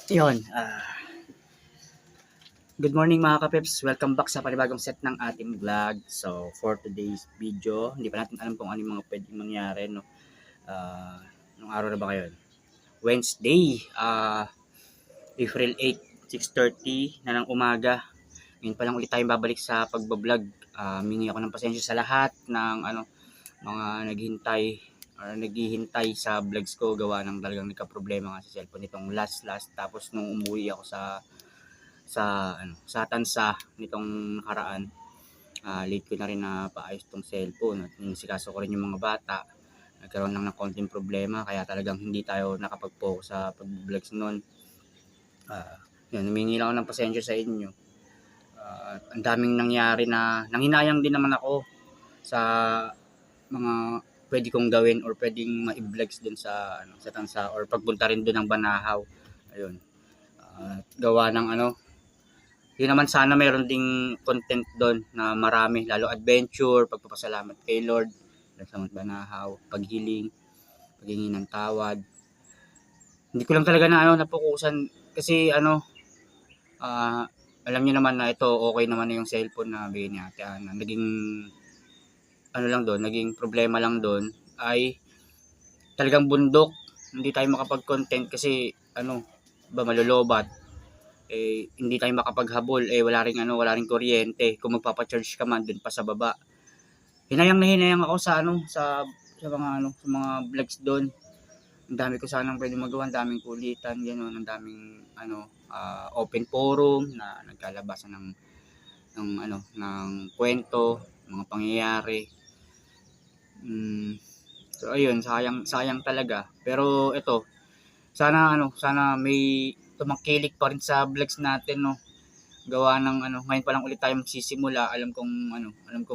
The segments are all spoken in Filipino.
Yun, good morning mga kapeps. Welcome back sa panibagong set ng ating vlog. So, for today's video, hindi pa natin alam kung ano yung mga pwedeng mangyari, no? Nung araw na ba ngayon? Wednesday, April 8, 6:30 na ng umaga. Ngayon pa lang ulit tayong babalik sa pagbablog. Mingi ako ng pasensya sa lahat ng mga naghintay or naghihintay sa vlogs ko gawa ng talagang nagka-problema nga sa cellphone nitong last tapos nung umuwi ako sa tansa nitong nakaraan, late ko na rin na paayos tong cellphone at inisikaso ko rin yung mga bata. Nagkaroon lang ng konting problema kaya talagang hindi tayo nakapag-focus sa pag-vlogs noon. Yun, humingi lang ako ng pasensya sa inyo. Ang daming nangyari na nanghinayang din naman ako sa mga pwede kong gawin or pwedeng ma-vlogs din sa tansa or pagpunta rin doon ng Banahaw. Ayun. Gawa ng yun naman sana mayroon ding content doon na marami, lalo adventure, pagpapasalamat kay Lord, sa Banahaw, paghiling, paghingi ng tawad. Hindi ko lang talaga na napukusan kasi alam niyo naman na ito okay naman na yung cellphone na bigay ni Ate Ana. Naging lang doon, naging problema lang doon ay talagang bundok. Hindi tayo makapag-content kasi malulobat, hindi tayo makapaghabol, wala ring kuryente. Kung magpapa-charge ka man dun pa sa baba. Hinayang na hinayang ako sa mga vlogs doon. Ang dami ko sanang pwedeng magawa, ang daming kulitan, gano'n, ang daming open forum na nagkalabasan ng kwento, mga pangyayari. So ayun, sayang talaga. Pero ito, sana may tumangkilik pa rin sa vlogs natin, no. Gawa ng ngayon pa lang ulit tayo magsisimula. Alam kong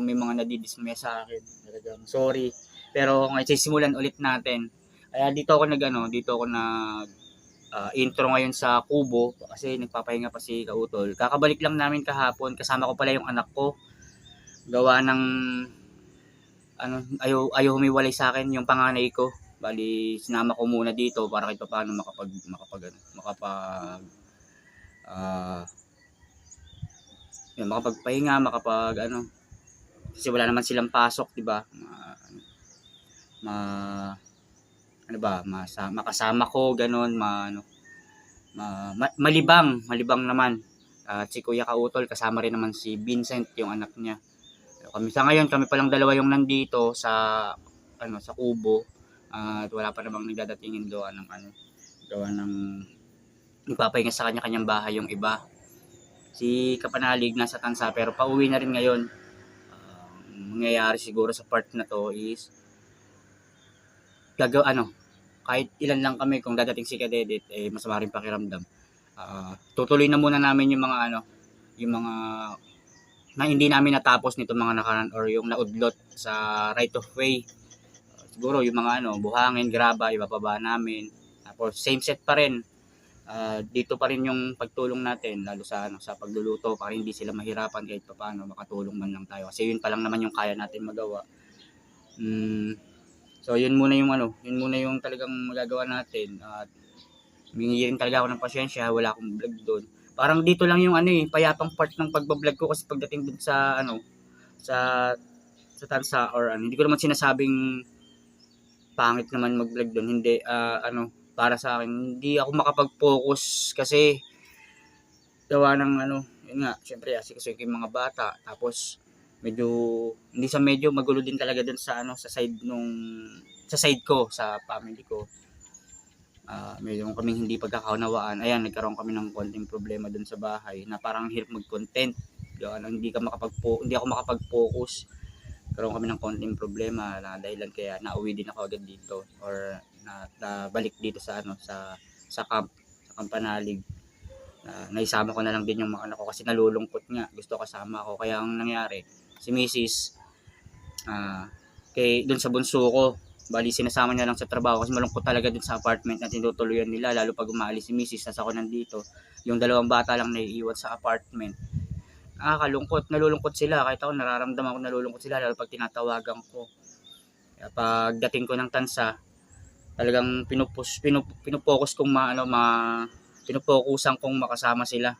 may mga nadidismaya sa akin. Talagang sorry. Pero ngayon sisimulan ulit natin. Kaya dito ako nag intro ngayon sa Kubo kasi nagpapahinga pa si Kautol. Kakabalik lang namin kahapon. Kasama ko pala yung anak ko. Gawa ng ayaw humiwalay sa akin yung panganay ko. Bali sinama ko muna dito para kahit paano ah makapagpahinga, kasi wala naman silang pasok, 'di ba? Ma ano ba, makasama ko ganun, malibang naman. At si Kuya Kautol kasama rin naman si Vincent, yung anak niya. Kami pa lang dalawa yung nandito sa Kubo. At wala pa namang nagdadatingin gawa ng nagpapahinga sa kanya-kanyang bahay yung iba. Si Kapanalig nasa Tansa pero pauwi na rin ngayon. Mangyayari siguro sa part na to is kahit ilan lang kami, kung dadating si Kadedet masama rin pakiramdam. Tutuloy na muna namin yung mga na hindi namin natapos nito mga nakaraan or yung naudlot sa right of way. Siguro yung mga buhangin, graba, ibababa namin. Tapos same set pa rin. Dito pa rin yung pagtulong natin lalo sa pagluluto para hindi sila mahirapan kahit paano makatulong man lang tayo kasi yun pa lang naman yung kaya natin magawa. So yun muna yung talagang magagawa natin at humingi rin talaga ako ng pasyensya, wala akong vlog doon. Parang dito lang yung payapang part ng pagbablog ko kasi pagdating dun sa sa tansa or hindi ko naman sinasabing pangit naman mag-vlog doon, hindi para sa akin hindi ako makapag-focus kasi gawa ng yun nga, syempre kasi yung mga bata tapos medyo magulo din talaga dun sa side ko, sa family ko. Medyo kaming hindi pagkakaunawaan. Ayan, nagkaroon kami ng konting problema dun sa bahay na parang hirap mag-content. Gawa ng hindi ako makapag-focus. Karoon kami ng konting problema na dahilan kaya nauwi din ako agad dito or nabalik dito sa Kampanalig. Naisama ko na lang din yung mga anak ko kasi nalulungkot nga, gusto kasama ako. Kaya ang nangyari, si Mrs. Doon sa bunso ko, bali sinasama niya lang sa trabaho kasi malungkot talaga dun sa apartment na tinutuluyan nila, lalo pag umaalis si Mrs. nasa ako nandito, yung dalawang bata lang naiiwan sa apartment. Nakakalungkot, nalulungkot sila, kahit ako nararamdaman ko nalulungkot sila lalo pag tinatawagan ko. Kaya pagdating ko ng tansa, talagang pinupokus kong pinupokusan kong makasama sila.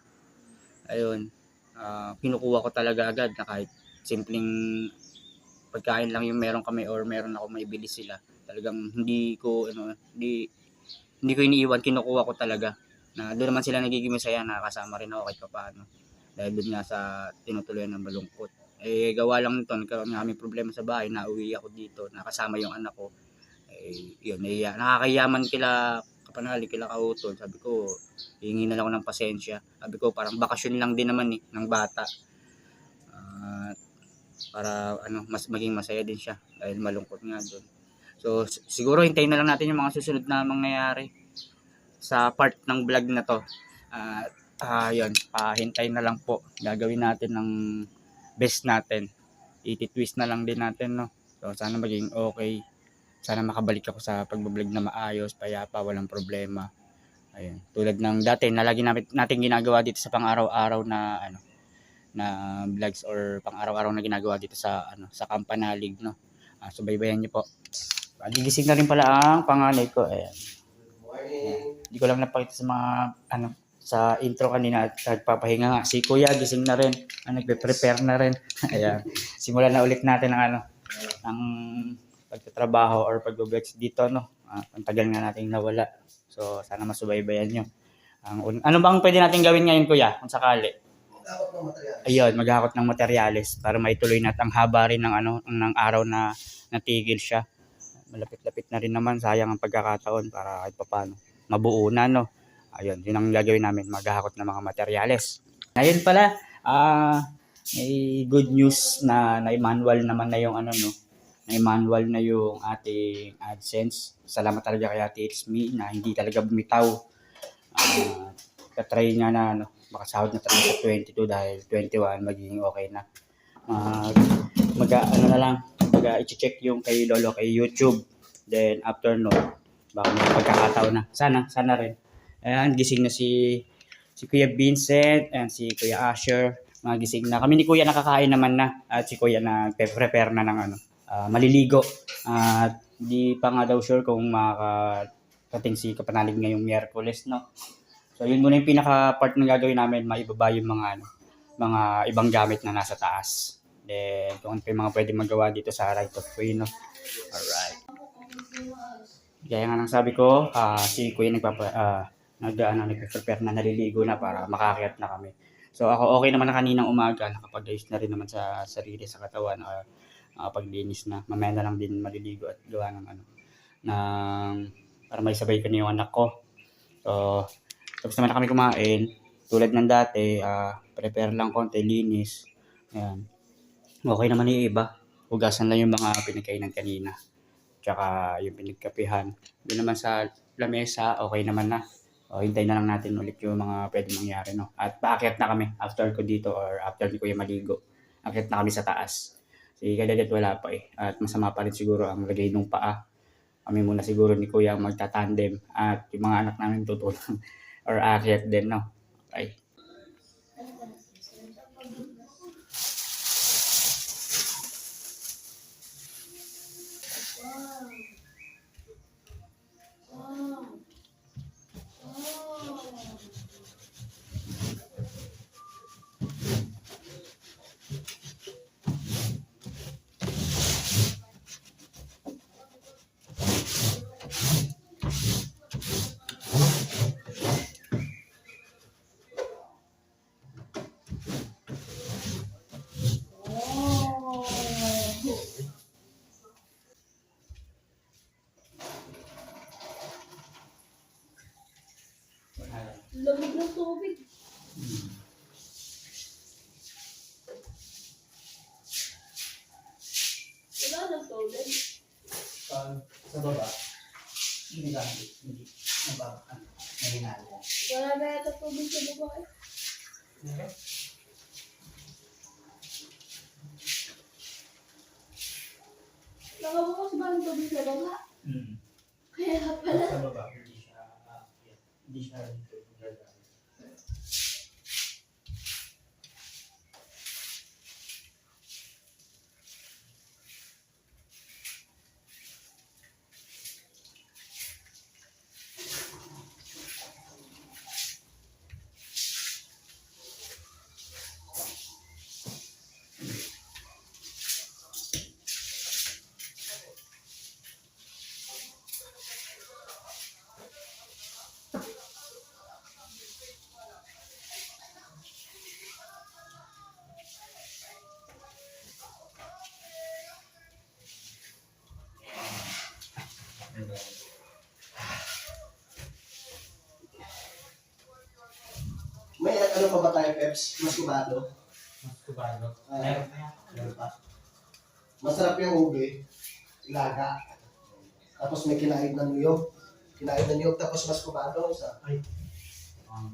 Ayun, kinukuha ko talaga agad na kahit simpleng pagkain lang yung meron kami or meron ako maibili sila. Talagang hindi ko iniiwan, kinukuha ko talaga. Na doon naman sila nagiging masaya, nakakasama rin ako kahit papaano. Dahil doon nga sa tinutuloyan ng malungkot. Gawa lang nito, nagkaroon nga kami problema sa bahay, nauwi ako dito, nakasama yung anak ko. Yun, nakakayaman kila kapanali, kila kautol. Sabi ko, hihingi na lang ako ng pasensya. Sabi ko, parang bakasyon lang din naman ng bata. Para mas maging masaya din siya dahil malungkot nga doon. So siguro hintayin na lang natin yung mga susunod na mangyayari sa part ng vlog na to. Yun, hintayin na lang po. Gagawin natin ng best natin. Iti-twist na lang din natin, no. So sana maging okay. Sana makabalik ako sa pagbablog na maayos, payapa, walang problema. Ayun. Tulad ng dati na lagi natin ginagawa dito sa pang-araw-araw na na vlogs or pang-araw-araw na ginagawa dito sa sa Campanalig, no. Subaybayan niyo po. Gigising na rin pala ang panganay ko. Ayan. Hindi ko lang napakita sa mga sa intro kanina at nagpapahinga nga. Si Kuya gising na rin. Nagpe-prepare na rin. Ayan. Simulan na ulit natin ang pagtatrabaho or pag-vlogs dito, no. Ang tagal nga nating nawala. So sana masubaybayan niyo. Ano bang pwede natin gawin ngayon, Kuya, kung sakali? Ayun, maghahakot ng materyales para maituloy natin ang haba rin ng araw na natigil siya. Malapit-lapit na rin naman, sayang ang pagkakataon para kahit papaano mabuo na, no. Ayun, yun ang gagawin namin, maghahakot ng mga materyales. Ayun pala, may good news na na-manual naman na yung na-manual na yung ating AdSense. Salamat talaga kay Ate It's Me na hindi talaga bumitaw. Katry nga na makasahod na talaga sa 22 dahil 21 magiging okay na. I-check yung kay Lolo kay YouTube. Then after no, baka may pagkakataon na. Sana rin. Ayan, gising na si Kuya Vincent and si Kuya Asher. Gising na. Kami ni Kuya nakakain naman na at si Kuya nag-prepare na ng maliligo. At di pa nga daw sure kung makakating si Kapanalig ngayong Miyerkules, no. So yun muna yung pinaka part na gagawin namin, maibaba yung mga ibang gamit na nasa taas. Then kung ano pa yung mga pwede magawa dito sa right of way, no. Alright. Kaya nga nang sabi ko, si Kuya nagpe-prepare na, naliligo na para makaakyat na kami. So ako okay naman na kaninang umaga, nakapag-ayos na rin naman sa sarili, sa katawan, paglinis na. Mamaya na lang din maliligo at gawa ng para may sabay ko na yung anak ko. So tapos naman na kami kumain, tulad ng dati, prepare lang konti, linis. Ayan. Okay naman yung iba. Hugasan lang yung mga pinagkainan kanina. Tsaka yung pinagkapihan. Doon naman sa lamesa, okay naman na. Hintayin na lang natin ulit yung mga pwede mangyari, no. At paakyat na kami after ko dito or after ni Kuya maligo. Akyat na kami sa taas. Si Kadadet wala pa eh. At masama pa rin siguro ang lagay ng paa. Kami muna siguro ni Kuya ang magtatandem. At yung mga anak namin tutulong. Or akyat din, no. Okay. Lamig ng tubig. Wala ng tubig. Sa baba, hindi gamit. Hindi. Nahinala. Wala na yata tubig sa baba. Nakabukas ba ang tubig sa baba? Kaya pala. Sa baba, hindi siya May ano pa ba tayo, Peps? Mas kubado? Mas kubado. Meron pa. Masarap yung ube. Ilaga. Tapos may kinain na niyog. Kinain na niyog, tapos mas kubado. Isa. Ay. Ah.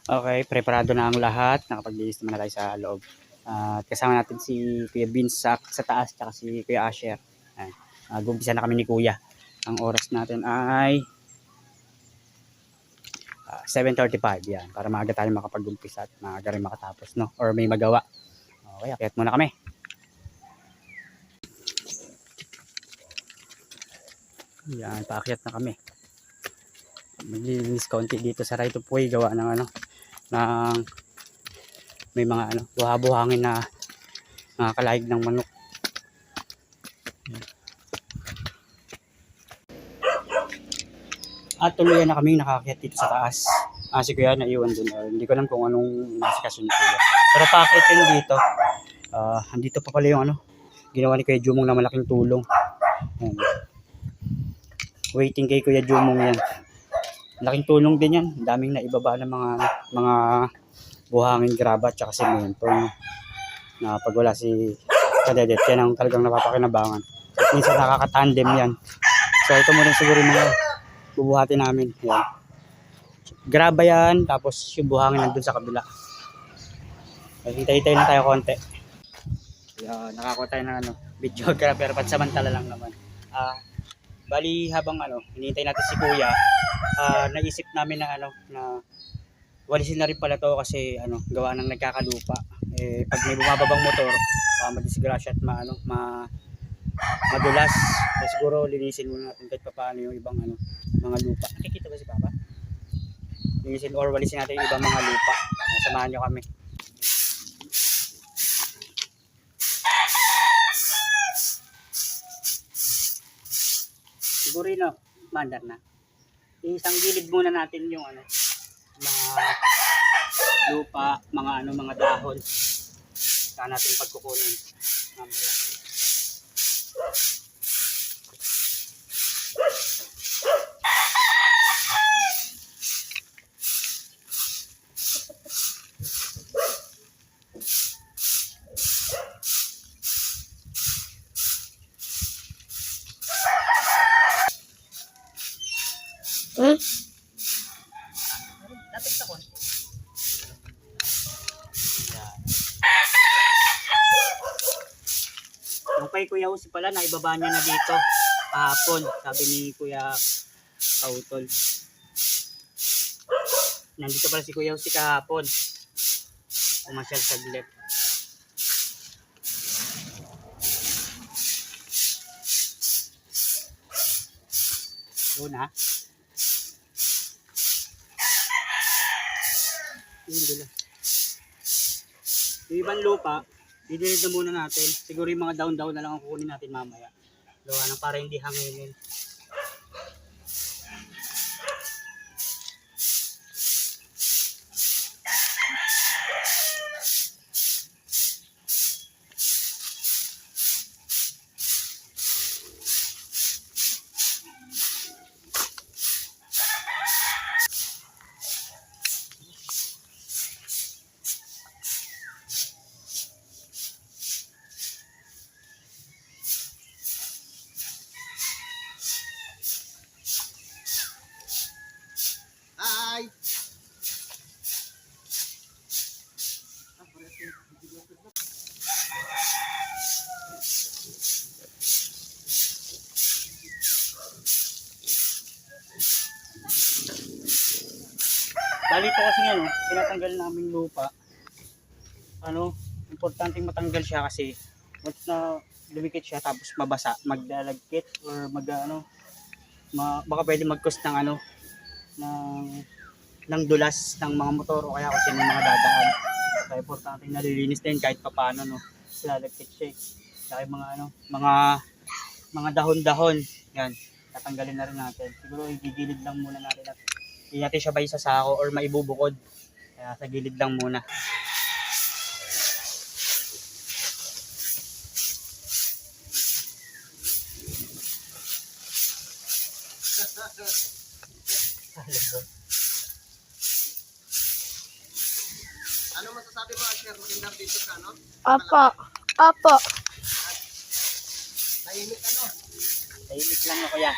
Okay, preparado na ang lahat. Nakapag-linis naman na tayo sa loob. At kasama natin si Kuya Vince sa taas, tsaka si Kuya Asher. Gumpisa na kami ni Kuya. Ang oras natin ay 7:35. Yan, para maaga tayo makapag-umpisa at maaga rin makatapos, no? Or may magawa. Okay, akyat muna kami. Yan, paakyat na kami. Maglilinis kaunti dito sa right of way, gawa ng ano, ng may mga ano, buha-buhangin na kalahig ng manok. At tuluyan na kami nakaakyat dito sa taas. Si Kuya naiwan dun. Hindi ko alam kung anong nasikaso ni Kuya. Pero paakyat yun dito. Andito pa pala yung ano, ginawa ni Kuya Jumong na malaking tulong. Ayan. Waiting kay Kuya Jumong yan. Laking tulong din yan. Daming naibaba ng mga buhangin, graba at saka semento. Na pag wala si Kadedet, yan ang talagang napapakinabangan. At minsan nakakatandem yan. So ito muna siguro yung mga bubuhatin namin. Yan. Graba yan, tapos yung buhangin nandun sa kabila. Hintay-hintay na tayo konti. Nakakuha tayo ng videographer, pansamantala lang naman. Bali habang hinihintay natin si Kuya, naisip namin na na walisin na rin pala to kasi gawa ng nagkakalupa. Pag may bumababang motor, madisgrasya at madulas. So, siguro linisin muna natin kahit paano yung ibang mga lupa. Nakikita ba si Papa? Linisin or walisin natin yung ibang mga lupa. Samahan nyo kami. Siguro mandar na. Isang gilid muna natin yung mga lupa, mga dahon. Saan natin pagkukunin. Mamaya. Lapit ako. Yung kay Kuya Usi pala, naibaba niya na dito kahapon, sabi ni Kuya Kautol. Nandito pala si Kuya Usi kahapon. Umasyal saglit. Una. Yung ibang lupa, didilid na muna natin. Siguro yung mga down na lang ang kukunin natin mamaya. Gawa ng para hindi hanginin. Hi! Bali ito kasi tinatanggal namin lupa. Importanteng matanggal siya kasi once na lumikit siya tapos mabasa, maglalagkit or baka pwede mag-cause ng dulas ng mga motor o kaya kung sino yung mga dadaan. Kaya importanteng nalilinis din kahit papaano lalagkit siya. Kaya mga dahon-dahon, yan, tatanggalin na rin natin. Siguro igigilid lang muna natin at hindi natin siya ba isa sako or maibubukod. Kaya sa gilid lang muna. Ano masasabi mo, Asher? Magandang dito ka, no? Opo. Opo. Tahimik ano? Tahimik lang ako yan.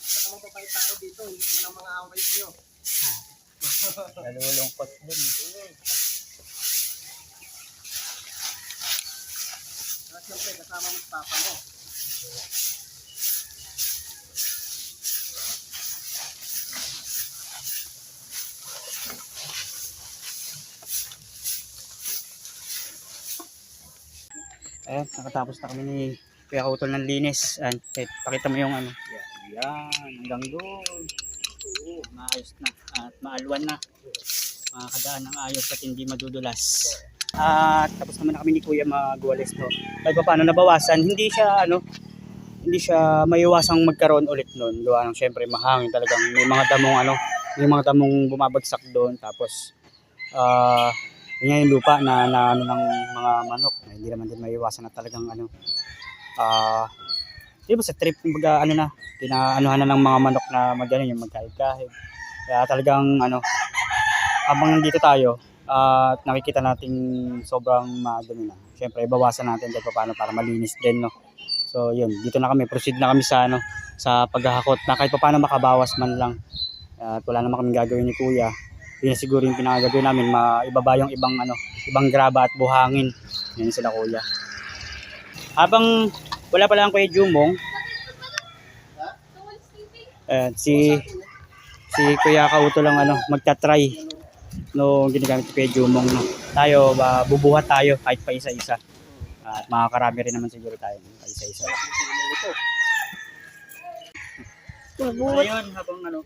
Saka mababait tayo dito. Hindi mo mga away sa'yo. Nalulungkot din. At siyempre, kasama mo si Papa mo. Ayan, nakatapos na kami ni Kuya Kautol ng linis. Ayan, pakita mo yung ano. Yan, hanggang doon. Oo, maayos na. At maalwan na. Makakadaan ng ayos at hindi madudulas. At tapos naman na kami ni Kuya magwalis to. Kahit pa paano nabawasan, hindi siya maiwasang magkaroon ulit noon. Gawa ng syempre mahangin talagang may mga damong bumabagsak doon. Tapos yun nga yung lupa na ano ng mga manok. Hindi naman din maiwasan na talagang di ba sa trip kumbaga pinaanuhan na ng mga manok na yung magkahig-kahig. Kaya talagang habang nandito tayo at nakikita nating sobrang madumi na. Syempre bawasan natin kahit paano para malinis din, no. So yun, dito na kami, proceed na kami sa sa paghahakot na kahit paano makabawas man lang. At wala naman kaming gagawin ni Kuya. Yun na siguro yung pinagagawin namin, maibaba yung ibang graba at buhangin. Yan sila Kuya. Habang wala pala ang Kuya Jumong, si Kuya Kauto lang magta-try no ginagamit ni Kuya Jumong, no. Tayo bubuhat tayo kahit pa isa-isa. At makakarami rin naman siguro tayo pa isa-isa. Ayun, habang wala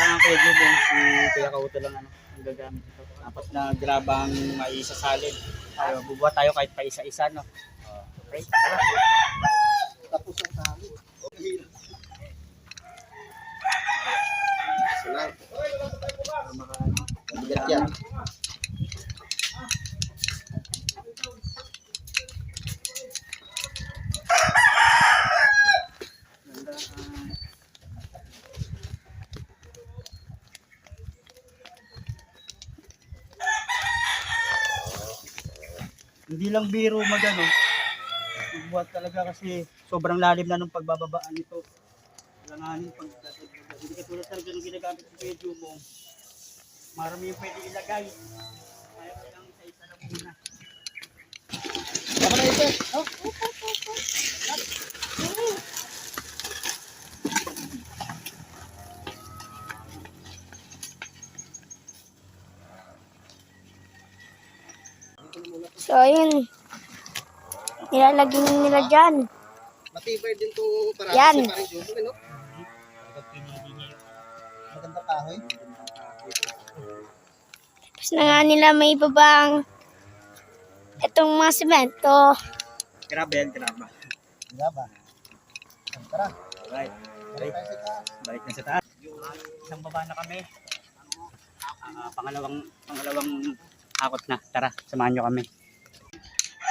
nga Kuya Jumong, si Kuya Kauto lang ang gagamit ito. Tapos na grabang maisasalin. Tayo bubuhat tayo kahit pa isa-isa, no. Okay, tara. Tapos ang tali. Salam. Mabigat yan. Hindi lang biro buhat talaga kasi sobrang lalim na nung pagbababaan nito. Langanin hindi katulad talaga ng ginagamit ng Kuya Jumong. Marami yung pwede ilagay. Kaya kailangan isa-isa lang muna. Baka na ito. Oh. So, ayun. Nilalagay nila dyan. Matibay din itong parang Yan. si Paring Jumong, no? Pinili niya yung Maganda kahoy. Tapos na nga nila may babang itong mga semento. grabe. Diba ba? Tara. Alright. Balik na sa taas. Isang baba na kami. Pangalawang akot na. Tara, samahan nyo kami.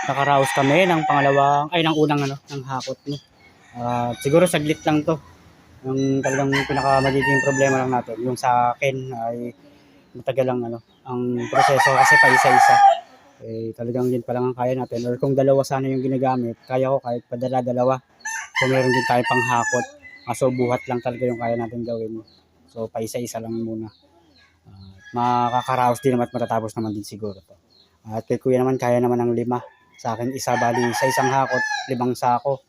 Nakaraos kami ng unang ng hakot ni. Siguro saglit lang to. Yung talagang magiging problema lang natin. Yung sa akin ay matagal lang ang proseso kasi pa isa-isa. Talagang yun pa lang ang kaya natin. Or kung dalawa sana yung ginagamit, kaya ko kahit padala-dalawa. So meron din tayo pang hakot. So buhat lang talaga yung kaya natin gawin. So pa isa-isa lang muna. Makakaraos din naman at matatapos naman din siguro to. At kay Kuya naman kaya naman ng 5. Sa akin isa, bali sa isang hakot 5 sako.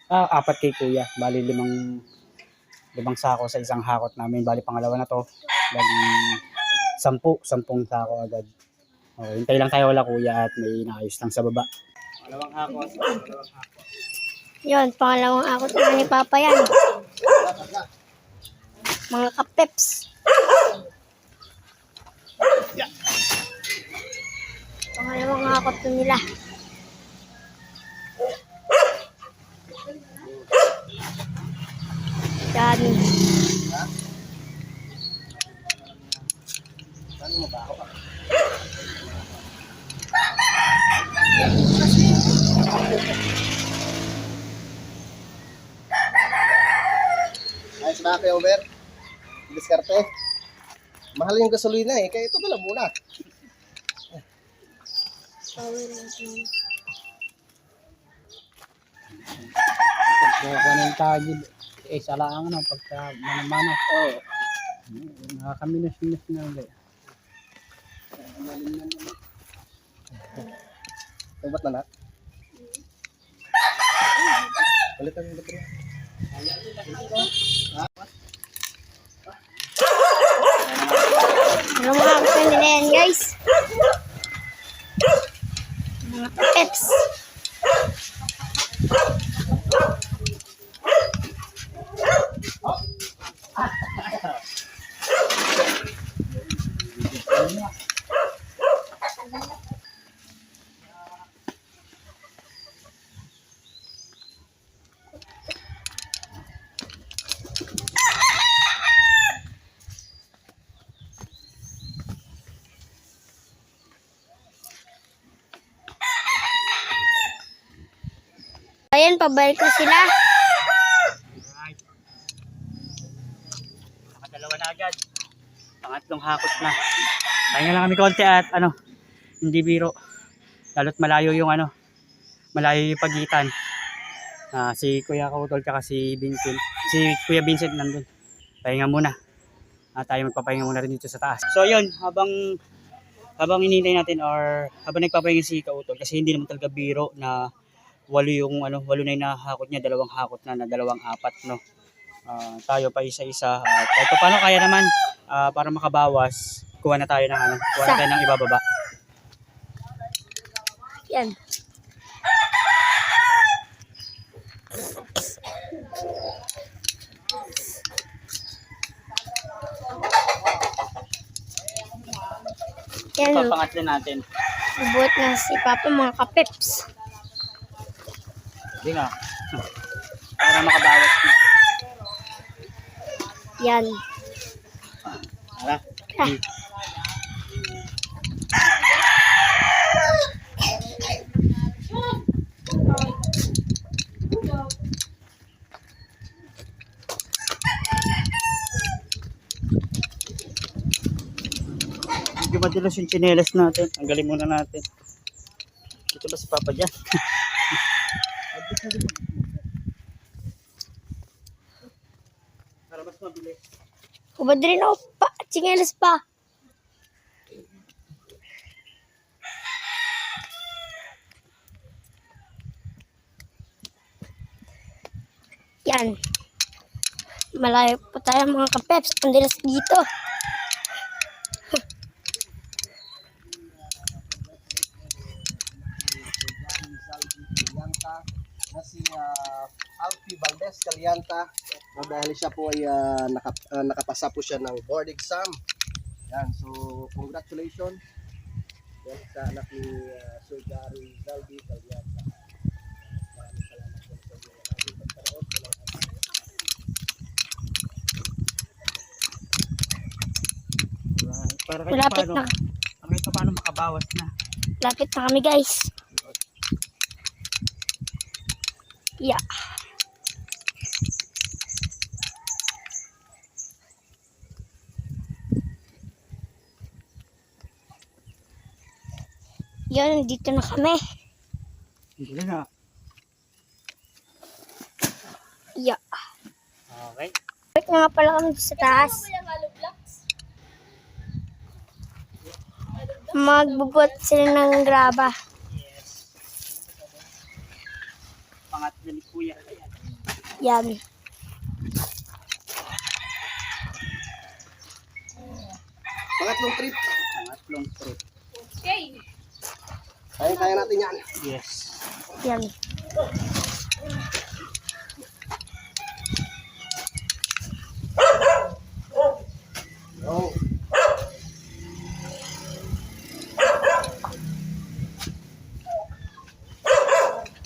4 kay Kuya, bali 5 sako sa isang hakot namin. Bali pangalawa na to, bali 10 sako agad. Okay, hintay lang tayo wala Kuya at may inaayos lang sa baba. Pangalawang hakot. Yun, pangalawang akot na ni Papa yan. Mga kapeps. Pangalawang takot na nila. Yan. Ano mo ba ako? Ayos ba kayo, Over? Diskarte. Mahal yung gasolina eh, kaya ito na lang muna. Kuha ng tagid. Sa lang ano, pagka manamana. Oo. Nakakaminas-minas na ulit. Tubat na na. Ulit ang baterya. Ano mga kapatid nila yan, guys? Mga peps. Ayan, pabalik na sila. Alright. Nakadalawa na agad. Pangatlong hakot na. Pahinga lang kami konti at hindi biro. Lalo't malayo yung malayo yung pagitan. Si Kuya Kautol tsaka si Vincent. Si Kuya Vincent nandun. Pahinga muna. Tayo magpapahinga muna rin dito sa taas. So yun, habang inintay natin or habang nagpapahinga si Kautol kasi hindi naman talaga biro na walo na yung nahakot niya, dalawang hakot na dalawang apat, no. Tayo pa isa-isa. Kahit pa paano kaya naman para makabawas, kuha na tayo ng ibababa. Yan. Yan. Papangatlo natin. Bubuhat na si Papa, mga kapeps. Hindi nga. Para makabawas na. Yan. Tara. Ah. Medyo madalas yung tsinelas natin. Tanggalin muna natin. Dito ba si Papa dyan? Para mas mabilis. Hubad rin ako pa. Tsingelas pa. Yan. Malayo po tayo mga kapeps. Ang dilas dito. Na si Alfie Valdez Calianta dahil siya po ay nakapasa po siya ng board exam. Yan, so congratulations yan sa anak ni Sir Gary Zaldi Calianta. Maraming salamat po sa inyo na naging pagkaroon. Right. Para Malapit na. Kahit paano makabawas na. Lapit na kami, guys. Yeah. Yan, dito na kami. Hindi na. Yeah. Okay. Wait nga pala kami sa taas. Magbubuhat sila ng graba. Yes. Pangatlo ni Kuya. Ayan. Yan. Pangatlong trip. Pangatlong trip. Okay. Kaya natin yan. Yes. Yan. Oh.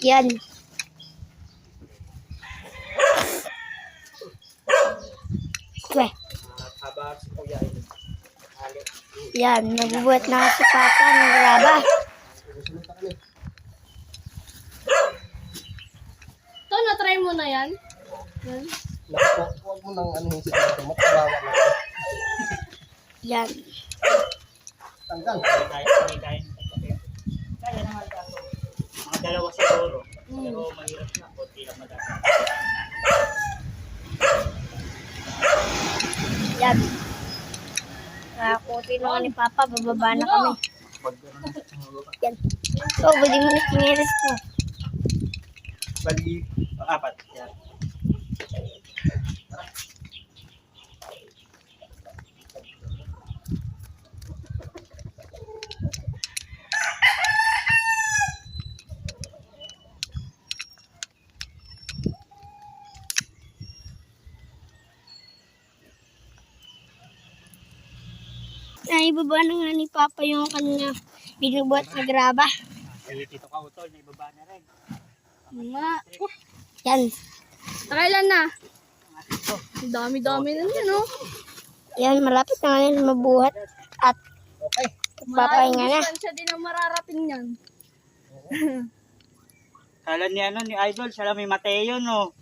Yan. Okay. Habang si Kuya ay hali. Yan, nagbubuhat na si Papa ng graba. Susunod na kami. Ito, na-try mo na yan? Yan. Naku, huwag mo nang anuhin si Tito. Matawawa na. Yan. Tanggal. Kaya naman kaso. Mga dalawa siguro. Pero mahirap na. Kunti lang magagawa. Yan. Nakakuti na ni Papa, bababa na kami. Yan. So, bali mo na kiniris ko. Bali, apat. Yan. Naibaba na nga ni Papa yung kanya binubuhat na graba. Kaya Tito Kautol, may baba na rin. Nga. Yan. Nakailan na? Ang dami-dami na yan, no? Yan, malapit na nga nila mabuhat at Okay. papahinga na. Distansya din ang mararating yan. Kala ni ano ni Idol, siya lang may Mateo no.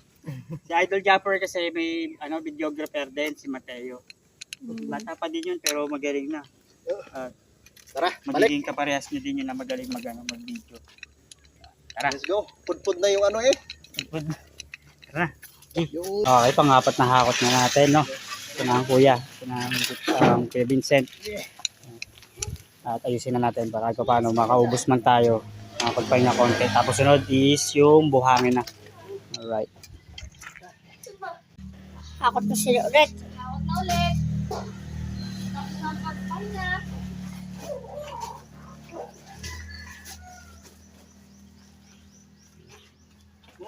Si Idol Japper kasi may videographer din si Mateo. Bata pa din yun pero magaling na. Tara, balik. Magiging kaparehas niya din yun na magaling mag-video. Tara. Let's go. Pudpud na yung ano eh. Tara. Yung Okay, pang-apat na hakot na natin no. Ito na ang kuya. Ito na ang Kuya Vincent. At ayusin na natin para kahit paano makaubos man tayo. Pagpahinga konti. Tapos sunod is yung buhangin na. Alright. Akot na sila ulit. Takot na ulit. Tapos na pagpahinga.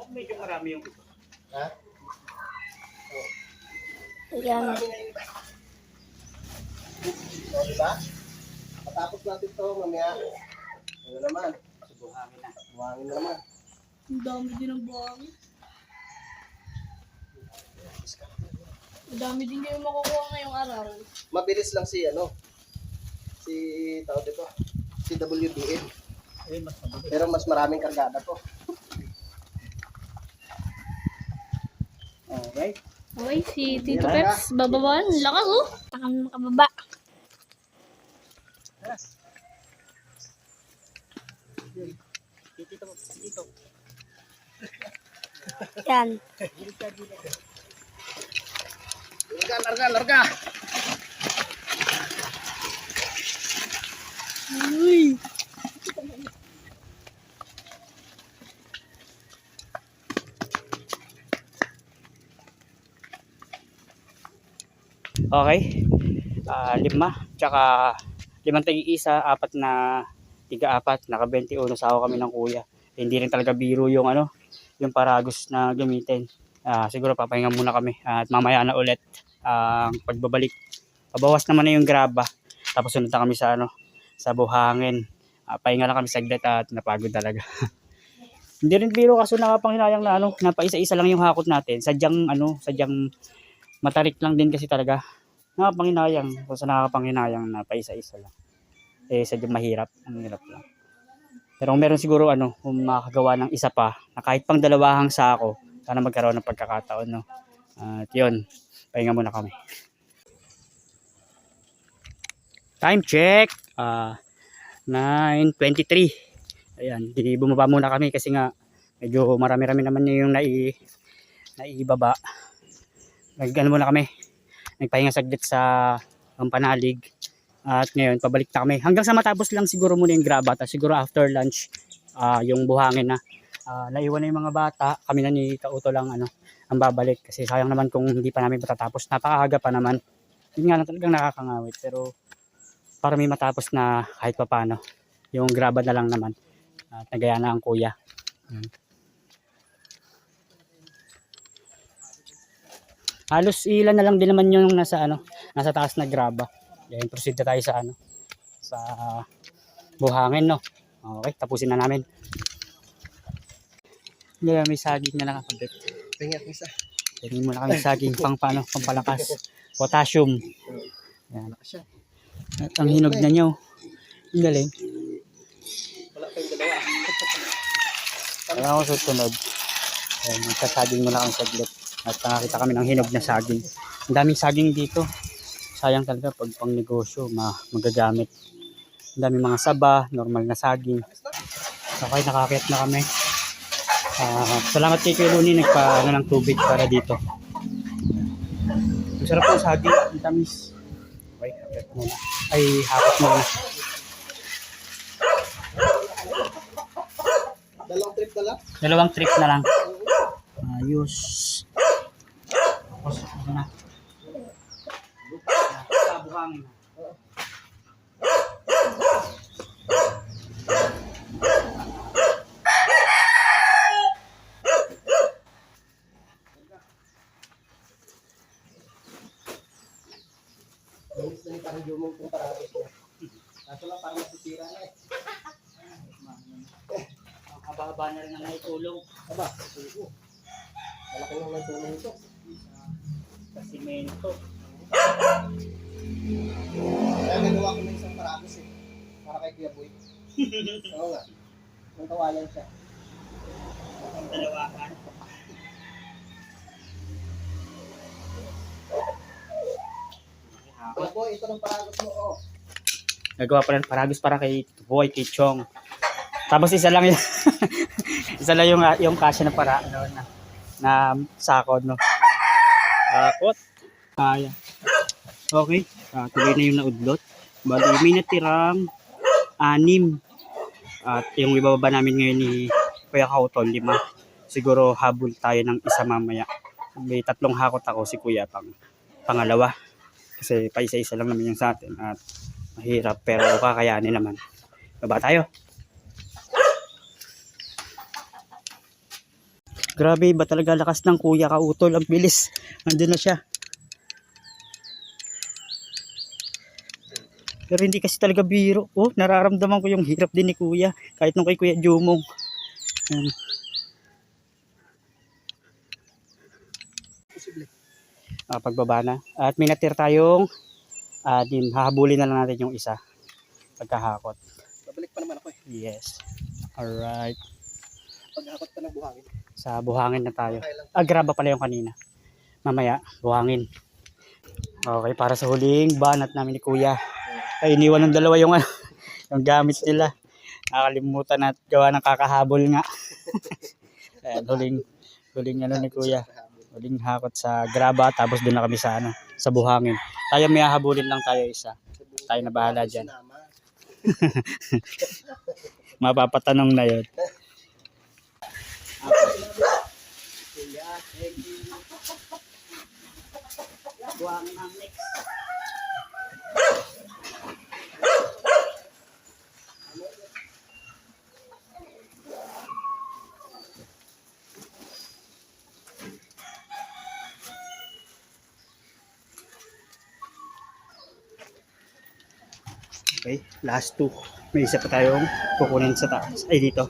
Medyo marami yung ha? Yan. So, diba? Matapos natin to mamaya. Ano naman? buhangin na. Buhangin na naman. Ang dami din ng buhangin. Ang dami din kayo makukuha ngayong araw. Mabilis lang si ano. Si tao dito. Si WBN. Eh, mas mabilis. Pero mas maraming kargada to. Okay. Okay, si Tito Peps, bababaan. Lakas, oh. Takang makababa. Dito. Yan. Larga. Uy. Okay. 5. Tsaka 5 tagi-isa, 4 na tiga-4. Naka-21 sa ako kami ng kuya. Hindi rin talaga biro yung yung paragos na gamitin. Siguro papahinga muna kami at mamaya na ulit ang pagbabalik. Pabawas naman na yung graba. Tapos sunod na kami sa sa buhangin. Pahinga lang kami saglit at napagod talaga. Hindi rin biro kaso nakapanghinayang na napaisa-isa lang yung hakot natin. Sadyang matarik lang din kasi talaga. Nakapanghinayang. Kung sa nakapanghinayang na paisa-isa lang. Sadyang mahirap. Ang hirap lang. Pero kung meron siguro kung makakagawa ng isa pa na kahit pang dalawahang sako, sana magkaroon ng pagkakataon, no? At yun, pahinga muna kami. Time check. 9:23. Ayan, bumaba muna kami kasi nga medyo marami-rami naman yung naibaba. Muna kami. Nagpahinga saglit sa Panalig. At ngayon, pabalik na kami. Hanggang sa matapos lang siguro muna yung graba. At siguro after lunch, yung buhangin na. Naiwan na yung mga bata. Kami na ni Kauto lang ang babalik. Kasi sayang naman kung hindi pa namin matatapos. Napakaaga pa naman. Yun nga lang talagang nakakangawit. Pero para may matapos na kahit pa paano. Yung graba na lang naman. At nagaya na ang kuya. Halos ilan na lang din naman yung nasa taas na graba. Yan, proceed na tayo sa buhangin, no. Okay, tapusin na namin. Yeah, may saging na nakakabit. Pingat isa. Tingin mo na kami saging pang paano, pampalakas. Potassium. Yan. Malakas siya. At ang hinog na nyo. Ang galing. Wala pa yung dalawa. Kaya ako susunod. Ayan, magsasaging muna kami saglit. At nakakita kami ng hinog na saging. Ang daming saging dito. Sayang talaga pag pang negosyo, magagamit. Ang daming mga saba, normal na saging. Okay, nakakit na kami. Salamat kay Kuya Luni, nagpa ng tubig para dito. Ang sarap po saging, ang tamis. Okay, hakit muna. Ay, hakot muna. Dalawang trip na lang. Dalawang trip na lang. Ayos. Tapos, ito na. Buhangin na. Minis na ni parang Jumong kung parabos niya. Kaso lang parang masisira na eh. Ang haba-haba na rin ang naitulog. Aba, suko. Malaki nang nagtulong ito. Sa simento. Kaya ginawa ko ng isang parabos eh. Para kay Kuya Boy. Oo nga. Nung kawalan siya. Ang dalawahan. Kuya Boy, ito ng parabos mo. Oh. Nagawa pa ng paragos para kay Boy, kay Chong. Tapos isa lang yung isa lang yung kasya na para ano, na sako, no. Takot. Kaya. Okay. Tuloy na yung naudlot. Bali, may natirang 6. At yung ibababa namin ngayon ni Kuya Kautol, 5. Siguro habol tayo ng isa mamaya. May 3 hakot ako, si Kuya pangalawa. Kasi pa isa-isa lang naman yung sa atin. At mahirap pero kakayanin naman. Baba tayo. Grabe ba talaga lakas ng Kuya Kautol. Ang bilis. Andun na siya. Pero hindi kasi talaga biro. Oh, nararamdaman ko yung hirap din ni Kuya. Kahit nung kay Kuya Jumong. Pagbaba na. At may natir tayong hahabulin na lang natin yung isa. Pagkahakot. Babalik pa naman ako eh. Yes. Alright. Paghakot pa ng buhangin. Sa buhangin na tayo. Okay lang. Graba pala yung kanina. Mamaya, buhangin. Okay, para sa huling banat namin ni Kuya. Ay, iniwan ng dalawa yung, yung gamit nila. Nakalimutan at gawa ng kakahabol nga. Ayan, huling ano ni Kuya. Huling hakot sa graba, tapos doon na kami sa sa buhangin. Tayo may hahabulin lang tayo isa. Tayo na bahala dyan. Mapapatanong na yun. Buhangin ang next. Okay, last 2. May isa pa tayong kukunin sa taas. Ay, dito.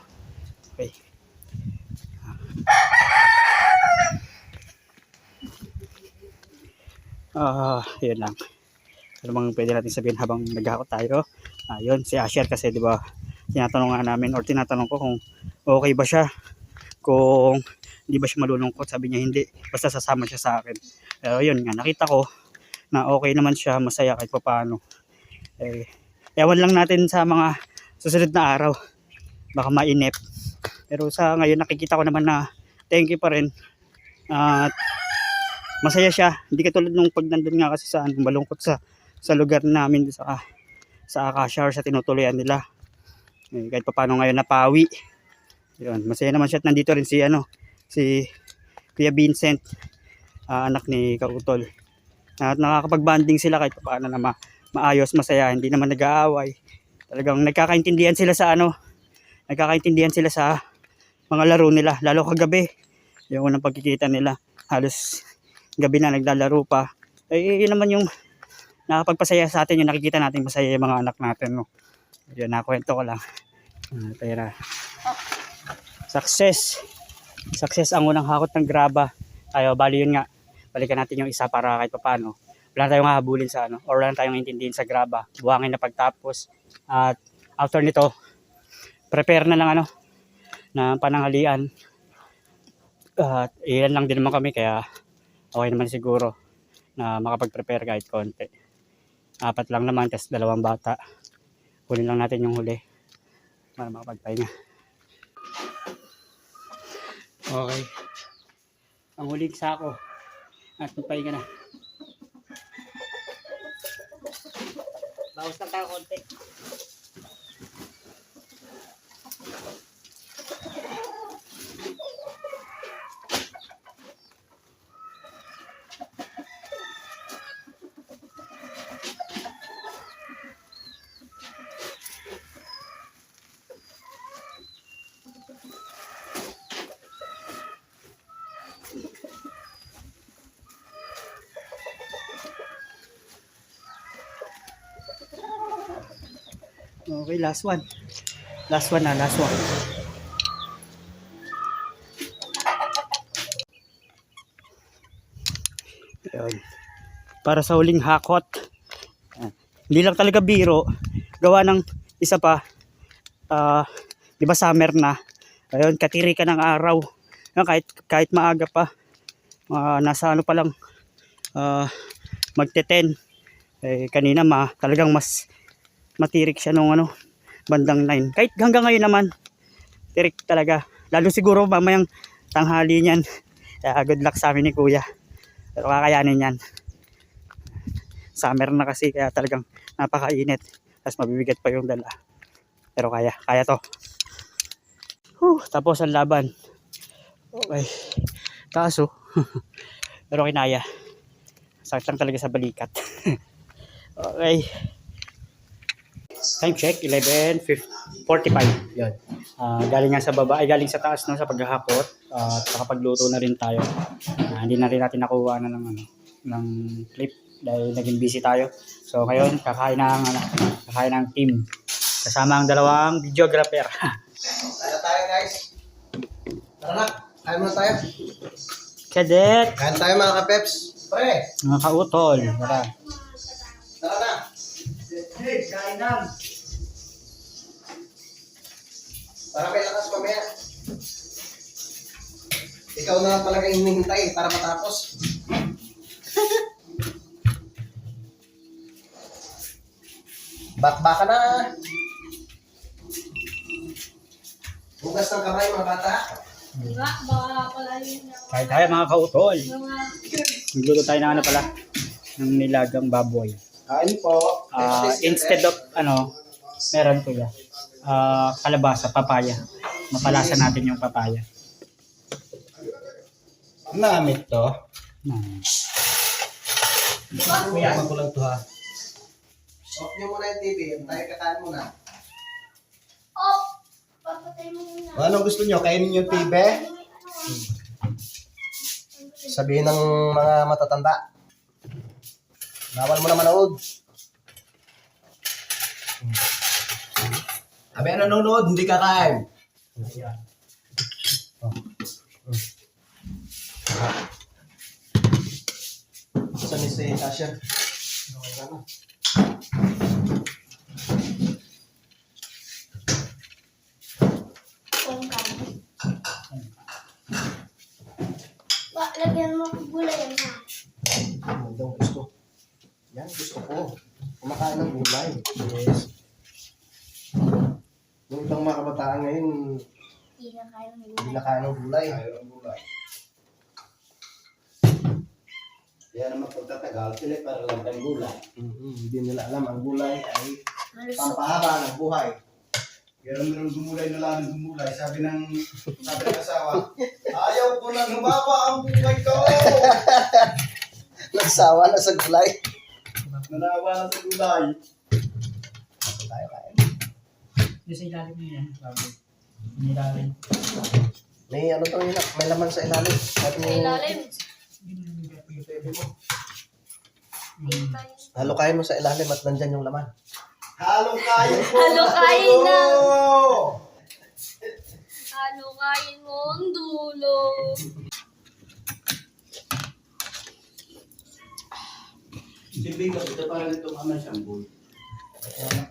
Okay. Yun lang. Ano bang pwede natin sabihin habang naghahakot tayo? Yun, si Asher kasi, di ba, tinatanong nga namin or tinatanong ko kung okay ba siya. Kung hindi ba siya malulungkot. Sabi niya hindi. Basta sasama siya sa akin. Pero yun nga, nakita ko na okay naman siya, masaya kahit pa paano. Ewan lang natin sa mga susunod na araw. Baka mainip. Pero sa ngayon nakikita ko naman na thank you pa rin. At masaya siya. Hindi katulad nung pag nandun nga kasi sa malungkot sa lugar namin sa Acacia or sa tinutuloyan nila. Kahit pa paano ngayon napawi. Yun, masaya naman siya at nandito rin si Kuya Vincent, anak ni Kautol. At nakakapag-banding sila kahit pa paano na maayos, masaya, hindi naman nag-aaway. Talagang nagkakaintindihan sila sa mga laro nila, lalo kagabi. Yung unang pagkikita nila, halos gabi na naglalaro pa. Yun naman yung nakapagpasaya sa atin, yung nakikita natin masaya yung mga anak natin, no. Yun, nakwento ko lang. Pera. Success. Success ang unang hakot ng graba. Tayo, bali yun nga. Balikan natin yung isa para kahit paano. Wala tayong hahabulin sa ano, or wala tayong intindihin sa graba. Buhangin na pagtapos. At after nito, prepare na lang ano, na pananghalian. At ilan lang din naman kami, kaya okay naman siguro na makapag-prepare kahit konti. 4 lang naman, tas 2 bata. Kunin lang natin yung huli para makapagpahinga. Okay. Ang huling sako. At magpahinga na. Bawas lang tayo konti. Okay, last one. Last one. Ayun. Para sa huling hakot. Ayan. Hindi lang talaga biro. Gawa ng isa pa. Di ba summer na? Ayun, katiri ka ng araw. Ayun, kahit maaga pa. Nasa ano pa lang. Magte-10. Kanina talagang mas matirik siya nung bandang 9. Kahit hanggang ngayon naman, tirik talaga. Lalo siguro mamayang tanghali niyan. Good luck sa amin ni Kuya. Pero kakayanin yan. Summer na kasi, kaya talagang napakainit. Tapos mabibigat pa yung dala. Pero kaya to. Tapos ang laban. Okay. Kaso, pero kinaya. Sakit lang talaga sa balikat. Okay. Time check, 11:45. Yan. Galing nga sa baba, galing sa taas no, sa paghahakot. At nakapagluto na rin tayo. Hindi na rin natin nakuha na ng clip dahil naging busy tayo. So ngayon, kakain ng team. Kasama ang 2 videographer. Kaya tayo guys. Tara na, kain muna tayo. Cadet! Kain tayo mga kapeps. Pre, Mga kautol. Tara. tara na. Hey, kain na! Para may lakas mamaya. Ikaw na lang talaga hinihintay para matapos. Bakbaka na. Bugas ng kamay mga bata. Diba? Baka pala yun yung Kain tayo mga kautol. mga Magluto tayo ng pala, ng nilagang baboy. Kain po. Instead of meron ko yan. Kalabasa, papaya. Mapalasa natin yung papaya. Namit to. Kuya. Magulang to ha. Off nyo muna yung TV. Tayo kakain muna. Oh! Papatay mo muna. Ano gusto nyo? Kainin yung TV? Sabihin ng mga matatanda. Bawal mo na manood. Abi, ano nanonood? Hindi kakain. Saan ni si Asher? Kung kami. Lagyan mo gulay yan ha. Ano daw gusto? Yan, gusto ko. Kumakain ng gulay. Yes. Yung ibang mga kabataan ngayon, Hindi na kayo ng hindi na kaya ng gulay. Ayaw ng gulay. Kaya naman pagtatagal, sila para lang tayong gulay. Hindi nila alam ang gulay ay malusog. pampahaba ng buhay. Kaya meron gumulay na lang gumulay. Sabi ng asawa, ayaw ko na humaba ang buhay ko. Nagsawa na sa gulay. Nanawa na sa gulay. Tayo kain. Yung sa ilalim niya yan, baboy. Yung ilalim. May ano to yun, may laman sa ilalim. Sabi Sa mo, ilalim. halukayin mo sa ilalim at nandyan yung laman. Halong kayo po. Halo kain na. Halukayin mo ang dulo. Si Bigo, ito parang ito naman siyang boy.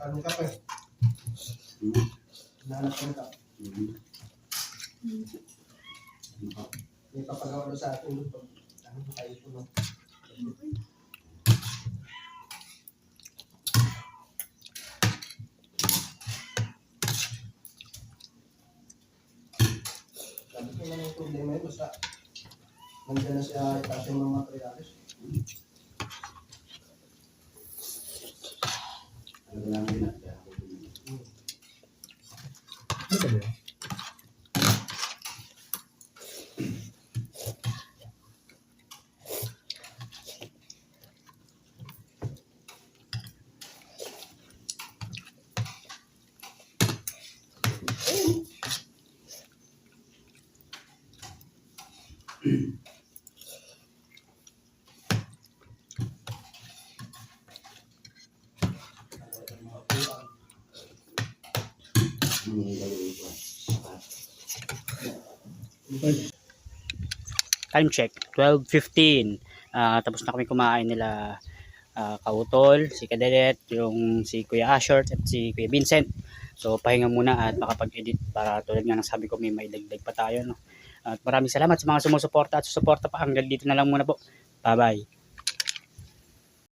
Ano ka pa eh? Nanakal ka. May papagawa doon sa atin. Ano tayo po no? Sabi ko lang yung problema yun. Basta nandiyan na siya itaas yung mga materialis. Ano lang binagda ako. Ito ba? Time check, 12:15. Tapos na kami kumain nila Kautol, si Kadelet, yung si Kuya Asher at si Kuya Vincent. So pahinga muna at makapag-edit para tulad nga ng sabi ko may maidagdag pa tayo. No? At maraming salamat sa mga sumusuporta at susuporta pa. Hanggang dito na lang muna po. Bye-bye.